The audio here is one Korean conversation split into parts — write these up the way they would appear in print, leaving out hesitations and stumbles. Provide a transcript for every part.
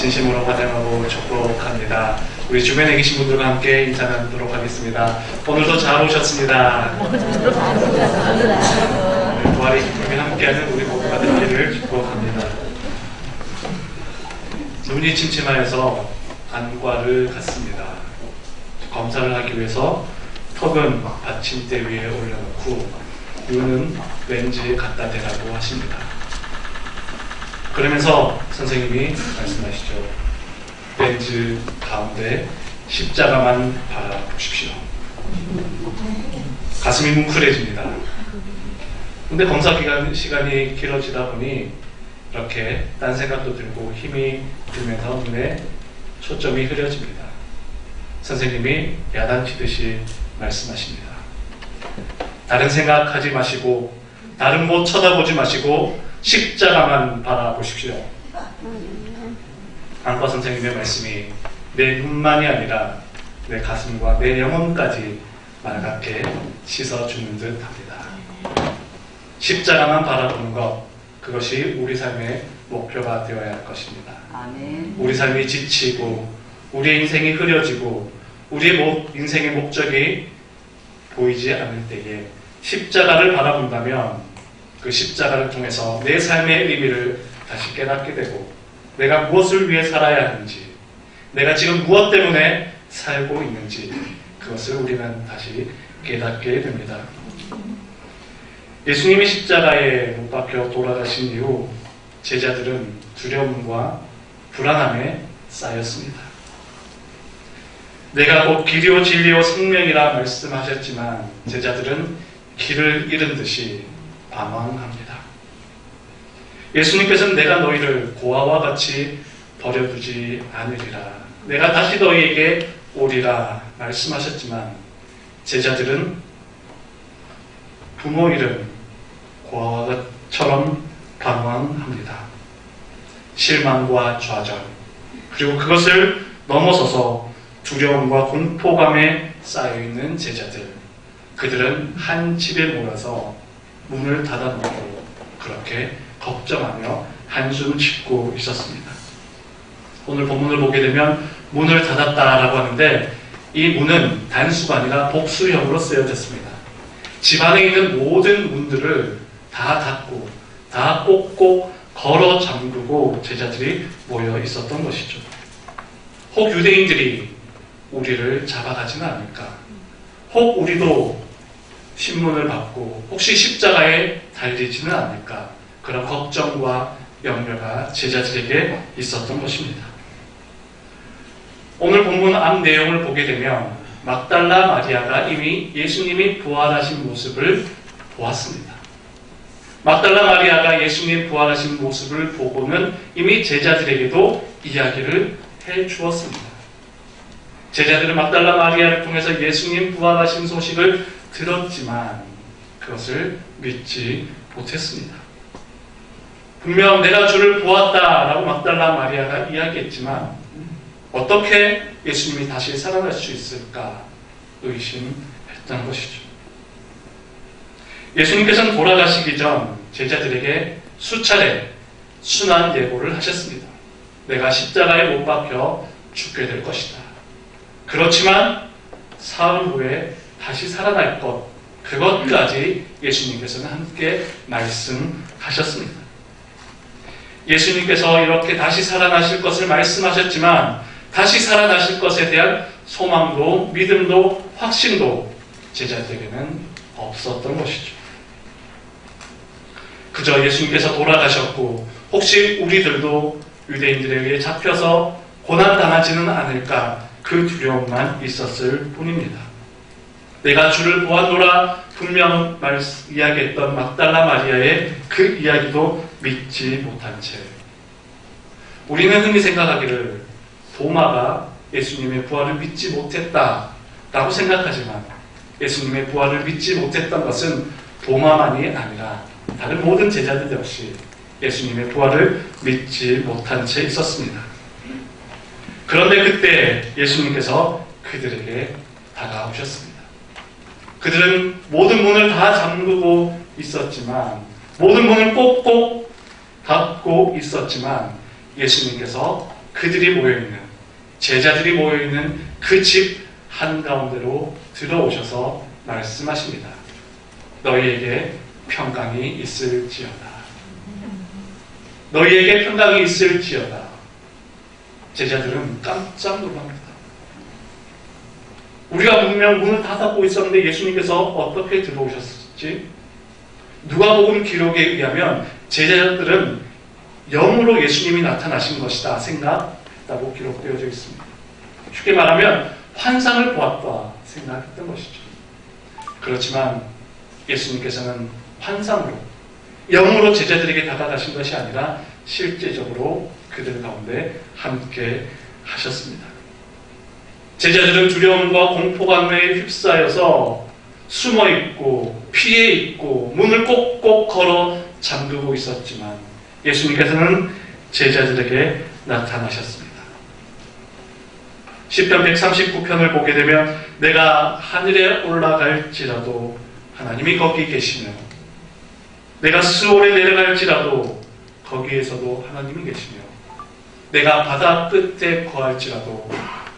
진심으로 환영하고 축복합니다. 우리 주변에 계신 분들과 함께 인사 나누도록 하겠습니다. 오늘도 잘 오셨습니다. 부활의 기쁨에 함께하는 우리 모두가 되기를 축복합니다. 눈이 침침하여서 안과를 갔습니다. 검사를 하기 위해서 턱은 받침대 위에 올려놓고 눈은 렌즈에 갖다 대라고 하십니다. 그러면서 선생님이 말씀하시죠. 렌즈 가운데 십자가만 바라보십시오. 가슴이 뭉클해집니다. 근데 검사 시간이 길어지다 보니 이렇게 딴 생각도 들고 힘이 들면서 눈에 초점이 흐려집니다. 선생님이 야단치듯이 말씀하십니다. 다른 생각하지 마시고 다른 곳 쳐다보지 마시고 십자가만 바라보십시오. 안과 선생님의 말씀이 내 눈만이 아니라 내 가슴과 내 영혼까지 맑게 씻어주는 듯 합니다. 십자가만 바라보는 것, 그것이 우리 삶의 목표가 되어야 할 것입니다. 아멘. 우리 삶이 지치고 우리의 인생이 흐려지고 우리의 인생의 목적이 보이지 않을 때에 십자가를 바라본다면 그 십자가를 통해서 내 삶의 의미를 다시 깨닫게 되고 내가 무엇을 위해 살아야 하는지, 내가 지금 무엇 때문에 살고 있는지 그것을 우리는 다시 깨닫게 됩니다. 예수님이 십자가에 못 박혀 돌아가신 이후 제자들은 두려움과 불안함에 쌓였습니다. 내가 곧 길이요 진리요 생명이라 말씀하셨지만 제자들은 길을 잃은 듯이 방황합니다. 예수님께서는 내가 너희를 고아와 같이 버려두지 않으리라, 내가 다시 너희에게 오리라 말씀하셨지만 제자들은 부모 잃은 고아처럼 방황합니다. 실망과 좌절, 그리고 그것을 넘어서서 두려움과 공포감에 쌓여있는 제자들, 그들은 한 집에 모여서 문을 닫아놓고 그렇게 걱정하며 한숨 짓고 있었습니다. 오늘 본문을 보게 되면 문을 닫았다라고 하는데 이 문은 단수가 아니라 복수형으로 쓰여졌습니다. 집 안에 있는 모든 문들을 다 닫고 다 꼭꼭 걸어 잠그고 제자들이 모여 있었던 것이죠. 혹 유대인들이 우리를 잡아가지는 않을까, 혹 우리도 신문을 받고 혹시 십자가에 달리지는 않을까, 그런 걱정과 염려가 제자들에게 있었던 것입니다. 오늘 본문 앞 내용을 보게 되면 막달라 마리아가 이미 예수님이 부활하신 모습을 보았습니다. 막달라 마리아가 예수님 부활하신 모습을 보고는 이미 제자들에게도 이야기를 해 주었습니다. 제자들은 막달라 마리아를 통해서 예수님 부활하신 소식을 들었지만 그것을 믿지 못했습니다. 분명 내가 주를 보았다라고 막달라 마리아가 이야기했지만 어떻게 예수님이 다시 살아날 수 있을까 의심했던 것이죠. 예수님께서는 돌아가시기 전 제자들에게 수차례 순환 예고를 하셨습니다. 내가 십자가에 못 박혀 죽게 될 것이다. 그렇지만 사흘 후에 다시 살아날 것, 그것까지 예수님께서는 함께 말씀하셨습니다. 예수님께서 이렇게 다시 살아나실 것을 말씀하셨지만 다시 살아나실 것에 대한 소망도 믿음도 확신도 제자들에게는 없었던 것이죠. 그저 예수님께서 돌아가셨고 혹시 우리들도 유대인들에 의해 잡혀서 고난당하지는 않을까, 그 두려움만 있었을 뿐입니다. 내가 주를 보았노라 분명 이야기했던 막달라 마리아의 그 이야기도 믿지 못한 채 우리는 흔히 생각하기를 도마가 예수님의 부활을 믿지 못했다라고 생각하지만 예수님의 부활을 믿지 못했던 것은 도마만이 아니라 다른 모든 제자들 역시 예수님의 부활을 믿지 못한 채 있었습니다. 그런데 그때 예수님께서 그들에게 다가오셨습니다. 그들은 모든 문을 다 잠그고 있었지만, 모든 문을 꼭꼭 닫고 있었지만 예수님께서 그들이 모여있는, 제자들이 모여있는 그 집 한가운데로 들어오셔서 말씀하십니다. 너희에게 평강이 있을지어다. 너희에게 평강이 있을지어다. 제자들은 깜짝 놀랍니다. 우리가 분명 문을 닫고 있었는데 예수님께서 어떻게 들어오셨을지, 누가복음 기록에 의하면 제자들은 영으로 예수님이 나타나신 것이다 생각했다고 기록되어져 있습니다. 쉽게 말하면 환상을 보았다 생각했던 것이죠. 그렇지만 예수님께서는 환상으로, 영으로 제자들에게 다가가신 것이 아니라 실제적으로 그들 가운데 함께 하셨습니다. 제자들은 두려움과 공포감에 휩싸여서 숨어있고 피해있고 문을 꼭꼭 걸어 잠그고 있었지만 예수님께서는 제자들에게 나타나셨습니다. 시편 139편을 보게 되면 내가 하늘에 올라갈지라도 하나님이 거기 계시며 내가 스올에 내려갈지라도 거기에서도 하나님이 계시며 내가 바다 끝에 거할지라도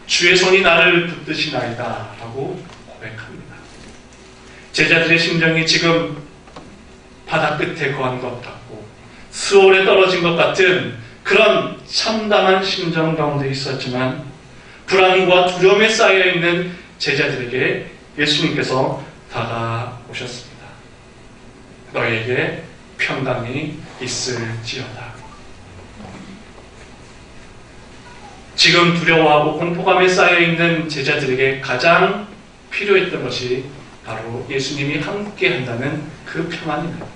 주의 손이 나를 붙드시나이다 라고 고백합니다. 제자들의 심정이 지금 바다 끝에 거한 것 같고 스올에 떨어진 것 같은 그런 참담한 심정 가운데 있었지만 불안과 두려움에 쌓여있는 제자들에게 예수님께서 다가오셨습니다. 너희에게 평강이 있을지어다. 지금 두려워하고 공포감에 쌓여있는 제자들에게 가장 필요했던 것이 바로 예수님이 함께 한다는 그 평안입니다.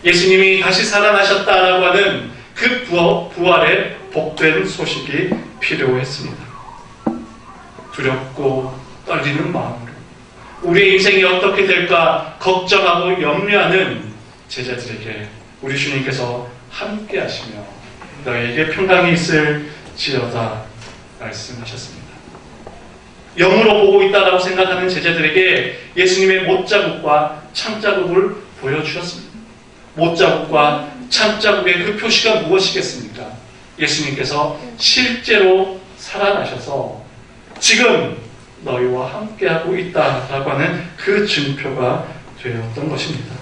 예수님이 다시 살아나셨다라고 하는 그 부활의 복된 소식이 필요했습니다. 두렵고 떨리는 마음으로 우리의 인생이 어떻게 될까 걱정하고 염려하는 제자들에게 우리 주님께서 함께 하시며 너희에게 평강이 있을지어다 말씀하셨습니다. 영으로 보고 있다라고 생각하는 제자들에게 예수님의 못자국과 창자국을 보여주셨습니다. 못자국과 창자국의 그 표시가 무엇이겠습니까? 예수님께서 실제로 살아나셔서 지금 너희와 함께하고 있다라고 하는 그 증표가 되었던 것입니다.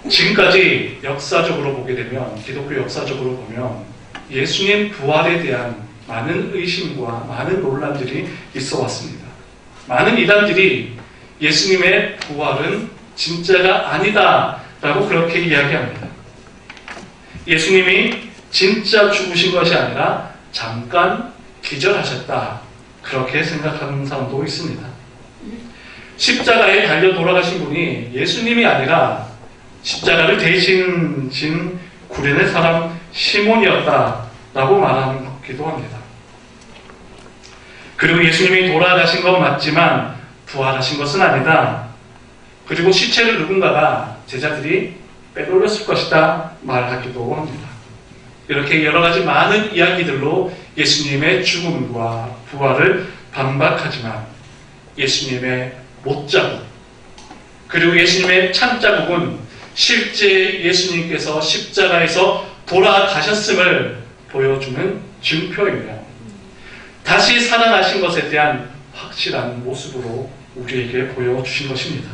지금까지 역사적으로 보게 되면, 기독교 역사적으로 보면 예수님 부활에 대한 많은 의심과 많은 논란들이 있어 왔습니다. 많은 이단들이 예수님의 부활은 진짜가 아니다 라고 그렇게 이야기합니다. 예수님이 진짜 죽으신 것이 아니라 잠깐 기절하셨다, 그렇게 생각하는 사람도 있습니다. 십자가에 달려 돌아가신 분이 예수님이 아니라 십자가를 대신 진 구레네 사람 시몬이었다라고 말하기도 합니다. 그리고 예수님이 돌아가신 건 맞지만 부활하신 것은 아니다. 그리고 시체를 누군가가 제자들이 빼돌렸을 것이다 말하기도 합니다. 이렇게 여러 가지 많은 이야기들로 예수님의 죽음과 부활을 반박하지만 예수님의 못자국 그리고 예수님의 창자국은 실제 예수님께서 십자가에서 돌아가셨음을 보여주는 증표이며 다시 살아나신 것에 대한 확실한 모습으로 우리에게 보여주신 것입니다.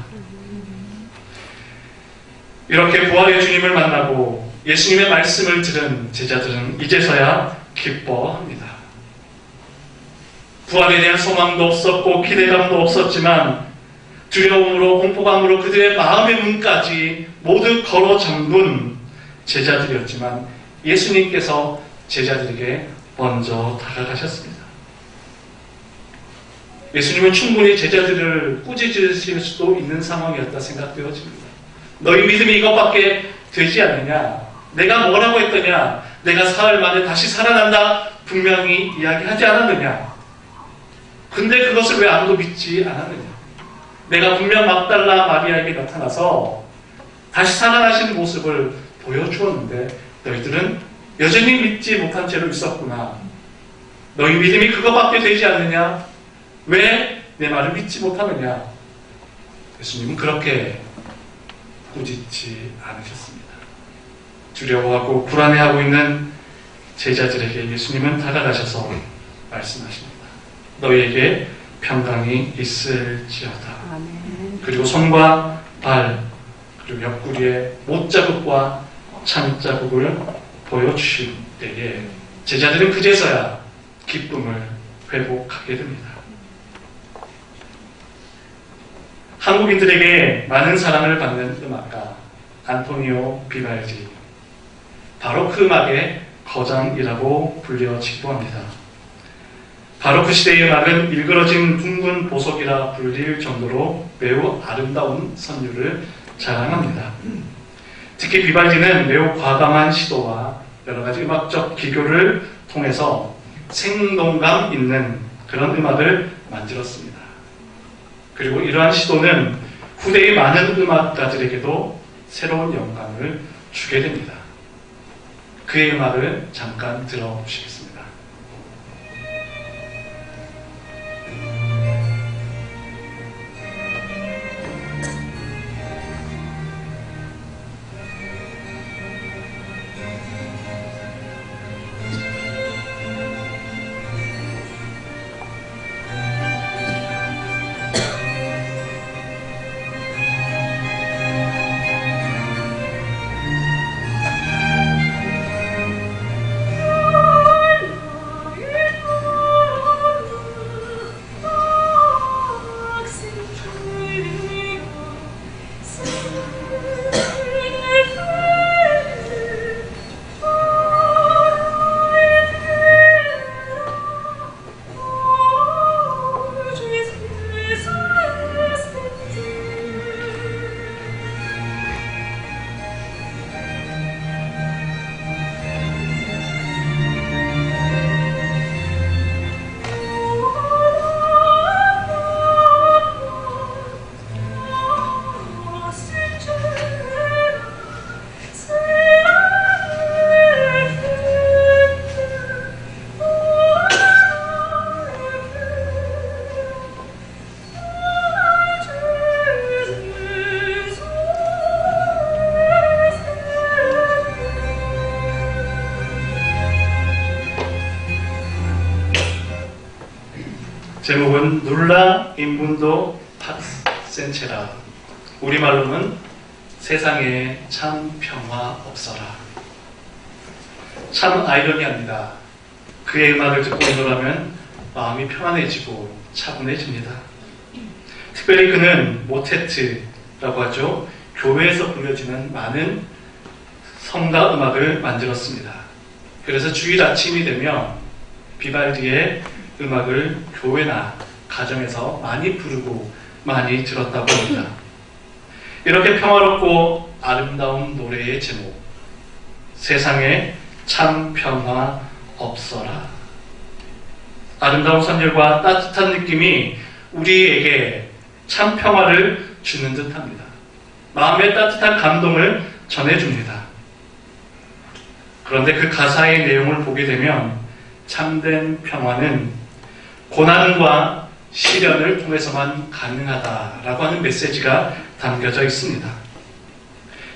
이렇게 부활의 주님을 만나고 예수님의 말씀을 들은 제자들은 이제서야 기뻐합니다. 부활에 대한 소망도 없었고 기대감도 없었지만 두려움으로 공포감으로 그들의 마음의 문까지 모두 걸어 잠근 제자들이었지만 예수님께서 제자들에게 먼저 다가가셨습니다. 예수님은 충분히 제자들을 꾸짖으실 수도 있는 상황이었다 생각되어집니다. 너희 믿음이 이것밖에 되지 않느냐? 내가 뭐라고 했더냐? 내가 사흘 만에 다시 살아난다 분명히 이야기하지 않았느냐? 근데 그것을 왜 아무도 믿지 않았느냐? 내가 분명 막달라 마리아에게 나타나서 다시 살아나시는 모습을 보여주었는데 너희들은 여전히 믿지 못한 채로 있었구나. 너희 믿음이 그것밖에 되지 않느냐? 왜 내 말을 믿지 못하느냐? 예수님은 그렇게 꾸짖지 않으셨습니다. 두려워하고 불안해하고 있는 제자들에게 예수님은 다가가셔서 말씀하십니다. 너희에게 평강이 있을지어다. 그리고 손과 발, 그리고 옆구리에 못자국과 창자국을 보여주실 때에 제자들은 그제서야 기쁨을 회복하게 됩니다. 한국인들에게 많은 사랑을 받는 음악가 안토니오 비발디, 바로 그 음악의 거장이라고 불려지기도 합니다. 바로 그 시대의 음악은 일그러진 둥근 보석이라 불릴 정도로 매우 아름다운 선율을 자랑합니다. 특히 비발디는 매우 과감한 시도와 여러 가지 음악적 기교를 통해서 생동감 있는 그런 음악을 만들었습니다. 그리고 이러한 시도는 후대의 많은 음악가들에게도 새로운 영감을 주게 됩니다. 그의 음악을 잠깐 들어보시겠습니다. 제목은 눌라 인문도 팟센체라, 우리말로는 세상에 참 평화 없어라. 참 아이러니합니다. 그의 음악을 듣고 있노라면 마음이 평안해지고 차분해집니다. 특별히 그는 모테트라고 하죠. 교회에서 불려지는 많은 성가 음악을 만들었습니다. 그래서 주일 아침이 되면 비발디의 음악을 교회나 가정에서 많이 부르고 많이 들었다고 합니다. 이렇게 평화롭고 아름다운 노래의 제목, 세상에 참 평화 없어라. 아름다운 선율과 따뜻한 느낌이 우리에게 참 평화를 주는 듯합니다. 마음의 따뜻한 감동을 전해줍니다. 그런데 그 가사의 내용을 보게 되면 참된 평화는 고난과 시련을 통해서만 가능하다라고 하는 메시지가 담겨져 있습니다.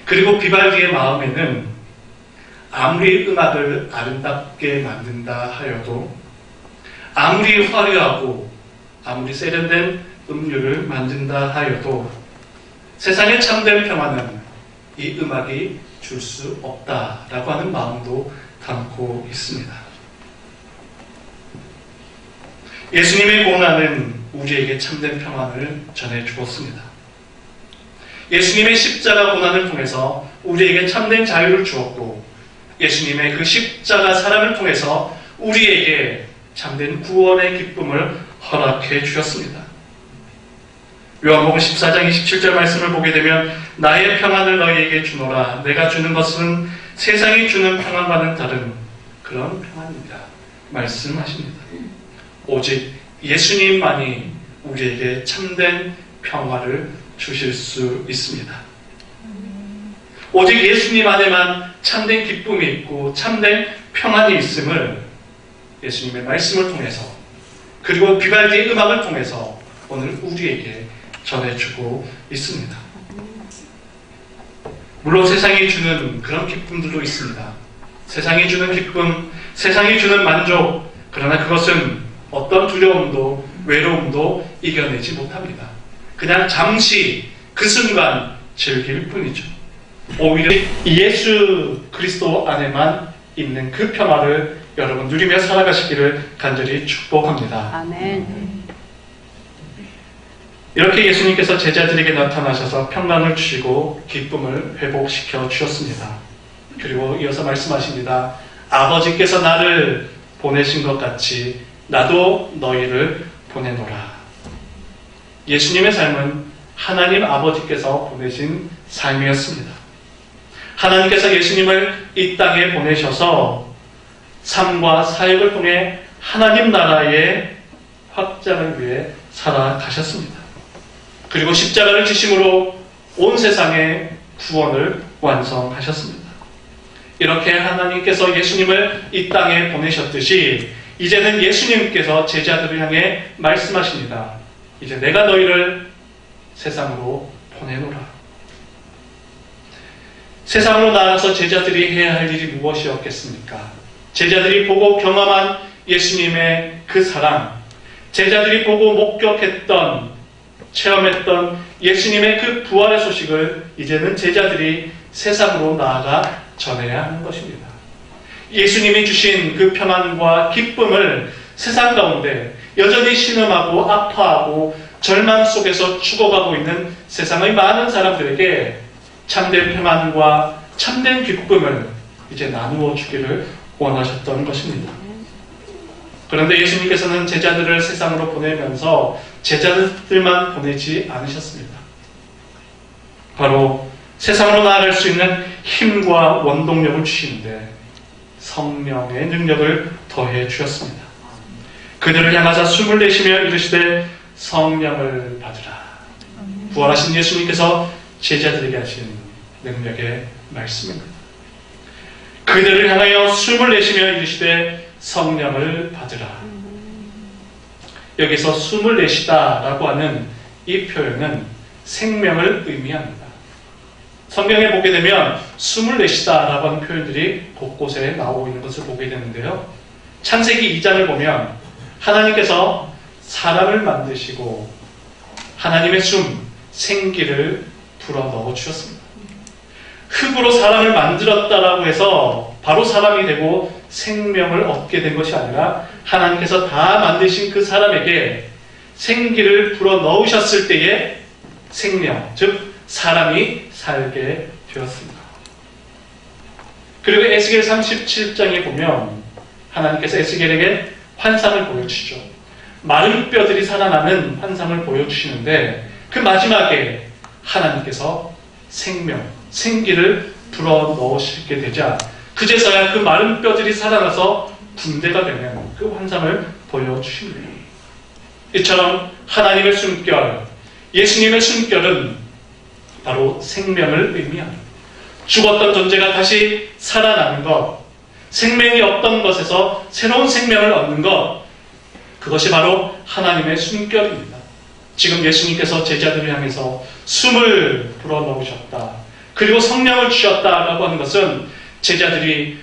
그리고 비발디의 마음에는 아무리 음악을 아름답게 만든다 하여도, 아무리 화려하고 아무리 세련된 음료를 만든다 하여도 세상에 참된 평화는 이 음악이 줄 수 없다라고 하는 마음도 담고 있습니다. 예수님의 고난은 우리에게 참된 평안을 전해주었습니다. 예수님의 십자가 고난을 통해서 우리에게 참된 자유를 주었고, 예수님의 그 십자가 사랑을 통해서 우리에게 참된 구원의 기쁨을 허락해 주셨습니다. 요한복음 14장 27절 말씀을 보게 되면 나의 평안을 너희에게 주노라. 내가 주는 것은 세상이 주는 평안과는 다른 그런 평안입니다. 말씀하십니다. 오직 예수님만이 우리에게 참된 평화를 주실 수 있습니다. 오직 예수님 안에만 참된 기쁨이 있고 참된 평안이 있음을 예수님의 말씀을 통해서, 그리고 비발디의 음악을 통해서 오늘 우리에게 전해주고 있습니다. 물론 세상이 주는 그런 기쁨들도 있습니다. 세상이 주는 기쁨, 세상이 주는 만족, 그러나 그것은 어떤 두려움도 외로움도 이겨내지 못합니다. 그냥 잠시 그 순간 즐길 뿐이죠. 오히려 예수 그리스도 안에만 있는 그 평화를 여러분 누리며 살아가시기를 간절히 축복합니다. 아멘. 이렇게 예수님께서 제자들에게 나타나셔서 평강을 주시고 기쁨을 회복시켜 주셨습니다. 그리고 이어서 말씀하십니다. 아버지께서 나를 보내신 것 같이 나도 너희를 보내노라. 예수님의 삶은 하나님 아버지께서 보내신 삶이었습니다. 하나님께서 예수님을 이 땅에 보내셔서 삶과 사역을 통해 하나님 나라의 확장을 위해 살아가셨습니다. 그리고 십자가를 지심으로 온 세상의 구원을 완성하셨습니다. 이렇게 하나님께서 예수님을 이 땅에 보내셨듯이 이제는 예수님께서 제자들을 향해 말씀하십니다. 이제 내가 너희를 세상으로 보내노라. 세상으로 나가서 제자들이 해야 할 일이 무엇이었겠습니까? 제자들이 보고 경험한 예수님의 그 사랑, 제자들이 보고 목격했던, 체험했던 예수님의 그 부활의 소식을 이제는 제자들이 세상으로 나아가 전해야 하는 것입니다. 예수님이 주신 그 평안과 기쁨을 세상 가운데 여전히 신음하고 아파하고 절망 속에서 죽어가고 있는 세상의 많은 사람들에게 참된 평안과 참된 기쁨을 이제 나누어 주기를 원하셨던 것입니다. 그런데 예수님께서는 제자들을 세상으로 보내면서 제자들만 보내지 않으셨습니다. 바로 세상으로 나아갈 수 있는 힘과 원동력을 주시는데 성령의 능력을 더해 주셨습니다. 그들을 향하사 숨을 내쉬며 이르시되 성령을 받으라. 부활하신 예수님께서 제자들에게 하신 능력의 말씀입니다. 그들을 향하여 숨을 내쉬며 이르시되 성령을 받으라. 여기서 숨을 내쉬다라고 하는 이 표현은 생명을 의미합니다. 성경에 보게 되면 숨을 내쉬다라고 하는 표현들이 곳곳에 나오고 있는 것을 보게 되는데요. 창세기 2장을 보면 하나님께서 사람을 만드시고 하나님의 숨, 생기를 불어넣어 주셨습니다. 흙으로 사람을 만들었다라고 해서 바로 사람이 되고 생명을 얻게 된 것이 아니라 하나님께서 다 만드신 그 사람에게 생기를 불어넣으셨을 때에 생명, 즉 사람이 살게 되었습니다. 그리고 에스겔 37장에 보면 하나님께서 에스겔에게 환상을 보여주시죠. 마른 뼈들이 살아나는 환상을 보여주시는데 그 마지막에 하나님께서 생명, 생기를 불어넣으시게 되자 그제서야 그 마른 뼈들이 살아나서 군대가 되는 그 환상을 보여주십니다. 이처럼 하나님의 숨결, 예수님의 숨결은 바로 생명을 의미합니다. 죽었던 존재가 다시 살아나는 것, 생명이 없던 것에서 새로운 생명을 얻는 것, 그것이 바로 하나님의 숨결입니다. 지금 예수님께서 제자들을 향해서 숨을 불어넣으셨다. 그리고 성령을 주셨다라고 하는 것은 제자들이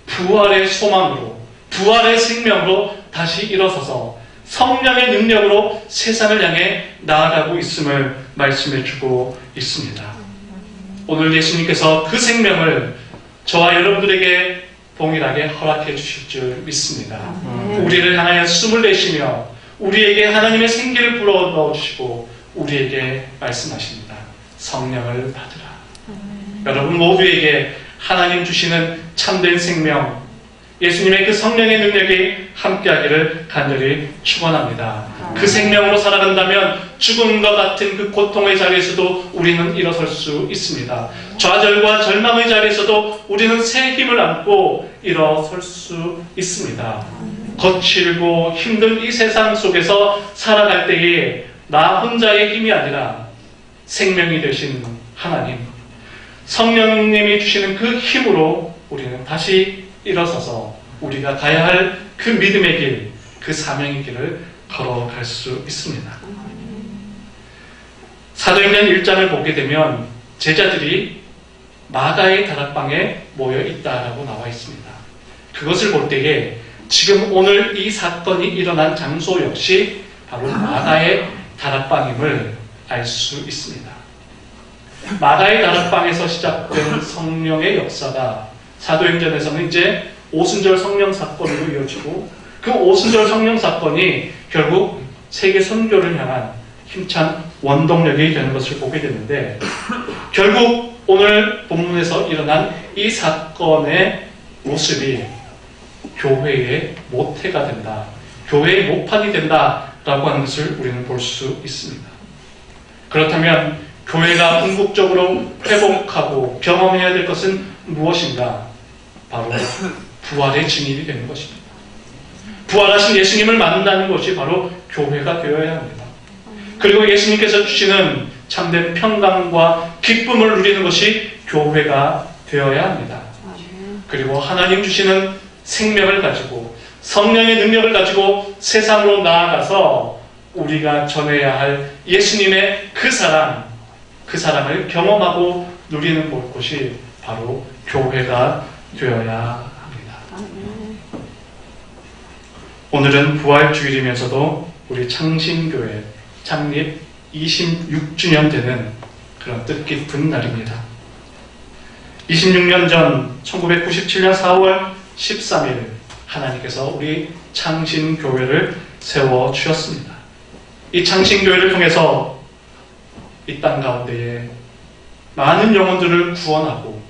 부활의 소망으로, 부활의 생명으로 다시 일어서서 성령의 능력으로 세상을 향해 나아가고 있음을 말씀해주고 있습니다. 오늘 예수님께서 그 생명을 저와 여러분들에게 동일하게 허락해 주실 줄 믿습니다. 우리를 향하여 숨을 내쉬며 우리에게 하나님의 생기를 불어넣어 주시고 우리에게 말씀하십니다. 성령을 받으라. 여러분 모두에게 하나님 주시는 참된 생명, 예수님의 그 성령의 능력이 함께하기를 간절히 축원합니다. 그 생명으로 살아간다면 죽음과 같은 그 고통의 자리에서도 우리는 일어설 수 있습니다. 좌절과 절망의 자리에서도 우리는 새 힘을 안고 일어설 수 있습니다. 거칠고 힘든 이 세상 속에서 살아갈 때에 나 혼자의 힘이 아니라 생명이 되신 하나님, 성령님이 주시는 그 힘으로 우리는 다시 일어서서 우리가 가야 할 그 믿음의 길, 그 사명의 길을 걸어갈 수 있습니다. 사도행전 1장을 보게 되면 제자들이 마가의 다락방에 모여 있다라고 나와 있습니다. 그것을 볼 때에 지금 오늘 이 사건이 일어난 장소 역시 바로 마가의 다락방임을 알 수 있습니다. 마가의 다락방에서 시작된 성령의 역사가 사도행전에서는 이제 오순절 성령 사건으로 이어지고, 그 오순절 성령 사건이 결국 세계 선교를 향한 힘찬 원동력이 되는 것을 보게 되는데, 결국 오늘 본문에서 일어난 이 사건의 모습이 교회의 모태가 된다, 교회의 모판이 된다라고 하는 것을 우리는 볼 수 있습니다. 그렇다면 교회가 궁극적으로 회복하고 경험해야 될 것은 무엇인가? 바로 부활의 증인이 되는 것입니다. 부활하신 예수님을 만나는 것이 바로 교회가 되어야 합니다. 그리고 예수님께서 주시는 참된 평강과 기쁨을 누리는 것이 교회가 되어야 합니다. 그리고 하나님 주시는 생명을 가지고 성령의 능력을 가지고 세상으로 나아가서 우리가 전해야 할 예수님의 그 사랑을 경험하고 누리는 곳이 바로 교회가 되어야 합니다. 오늘은 부활주일이면서도 우리 창신교회 창립 26주년 되는 그런 뜻깊은 날입니다. 26년 전 1997년 4월 13일 하나님께서 우리 창신교회를 세워주셨습니다. 이 창신교회를 통해서 이 땅 가운데에 많은 영혼들을 구원하고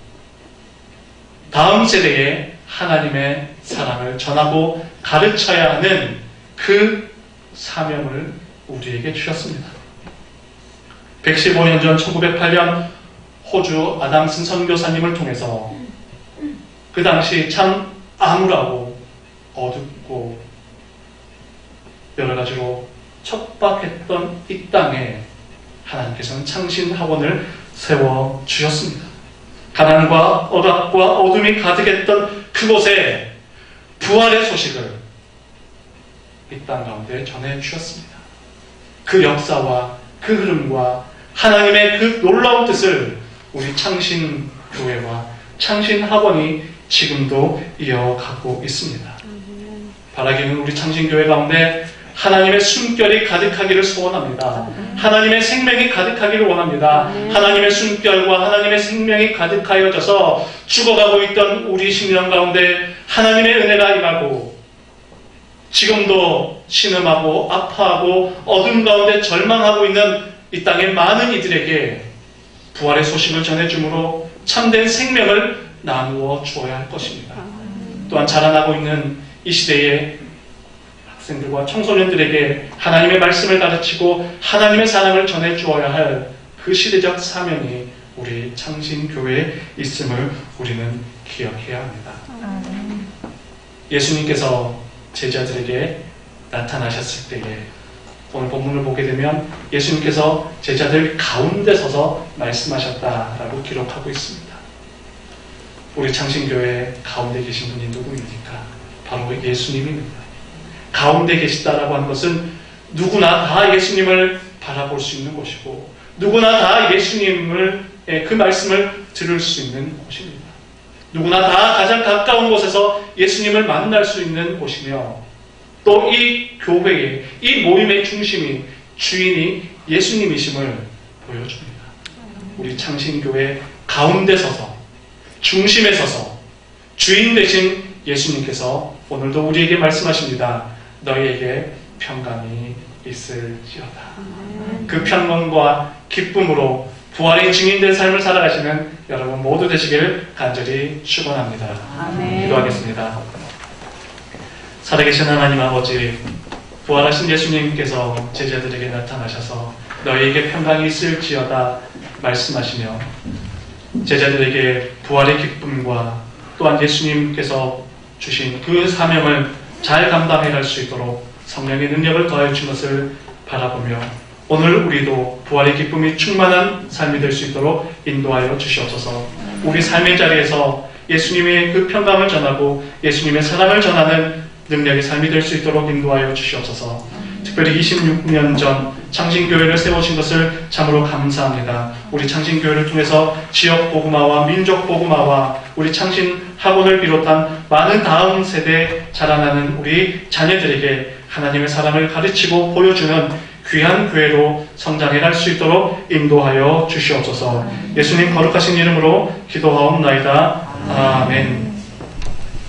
다음 세대에 하나님의 사랑을 전하고 가르쳐야 하는 그 사명을 우리에게 주셨습니다. 115년 전 1908년 호주 아담슨 선교사님을 통해서 그 당시 참 암울하고 어둡고 여러 가지로 척박했던 이 땅에 하나님께서는 창신학원을 세워주셨습니다. 가난과 억압과 어둠이 가득했던 그곳에 부활의 소식을 이 땅 가운데 전해주셨습니다. 그 역사와 그 흐름과 하나님의 그 놀라운 뜻을 우리 창신교회와 창신학원이 지금도 이어가고 있습니다. 바라기는 우리 창신교회 가운데 하나님의 숨결이 가득하기를 소원합니다. 하나님의 생명이 가득하기를 원합니다. 하나님의 숨결과 하나님의 생명이 가득하여져서 죽어가고 있던 우리 심령 가운데 하나님의 은혜가 임하고, 지금도 신음하고 아파하고 어둠 가운데 절망하고 있는 이 땅의 많은 이들에게 부활의 소식을 전해주므로 참된 생명을 나누어 주어야 할 것입니다. 또한 자라나고 있는 이 시대의 학생들과 청소년들에게 하나님의 말씀을 가르치고 하나님의 사랑을 전해주어야 할 그 시대적 사명이 우리 창신교회에 있음을 우리는 기억해야 합니다. 예수님께서 제자들에게 나타나셨을 때에 오늘 본문을 보게 되면 예수님께서 제자들 가운데 서서 말씀하셨다라고 기록하고 있습니다. 우리 창신교회 가운데 계신 분이 누구입니까? 바로 예수님입니다. 가운데 계시다라고 하는 것은 누구나 다 예수님을 바라볼 수 있는 곳이고, 누구나 다 예수님을 그 말씀을 들을 수 있는 곳입니다. 누구나 다 가장 가까운 곳에서 예수님을 만날 수 있는 곳이며, 또 이 교회의 이 모임의 중심이 주인이 예수님이심을 보여줍니다. 우리 창신교회 가운데 서서 중심에 서서 주인 되신 예수님께서 오늘도 우리에게 말씀하십니다. 너희에게 평강이 있을지어다. 그 평강과 기쁨으로 부활의 증인된 삶을 살아가시는 여러분 모두 되시길 간절히 축원합니다. 기도하겠습니다. 살아계신 하나님 아버지, 부활하신 예수님께서 제자들에게 나타나셔서 너희에게 평강이 있을지어다 말씀하시며 제자들에게 부활의 기쁨과 또한 예수님께서 주신 그 사명을 잘 감당해 갈 수 있도록 성령의 능력을 더해 주신 것을 바라보며 오늘 우리도 부활의 기쁨이 충만한 삶이 될 수 있도록 인도하여 주시옵소서. 우리 삶의 자리에서 예수님의 그 평강을 전하고 예수님의 사랑을 전하는 능력의 삶이 될 수 있도록 인도하여 주시옵소서. 특별히 26년 전 창신교회를 세우신 것을 참으로 감사합니다. 우리 창신교회를 통해서 지역 복음화와 민족 복음화와 우리 창신학원을 비롯한 많은 다음 세대에 자라나는 우리 자녀들에게 하나님의 사랑을 가르치고 보여주는 귀한 교회로 성장해 갈 수 있도록 인도하여 주시옵소서. 예수님 거룩하신 이름으로 기도하옵나이다. 아멘.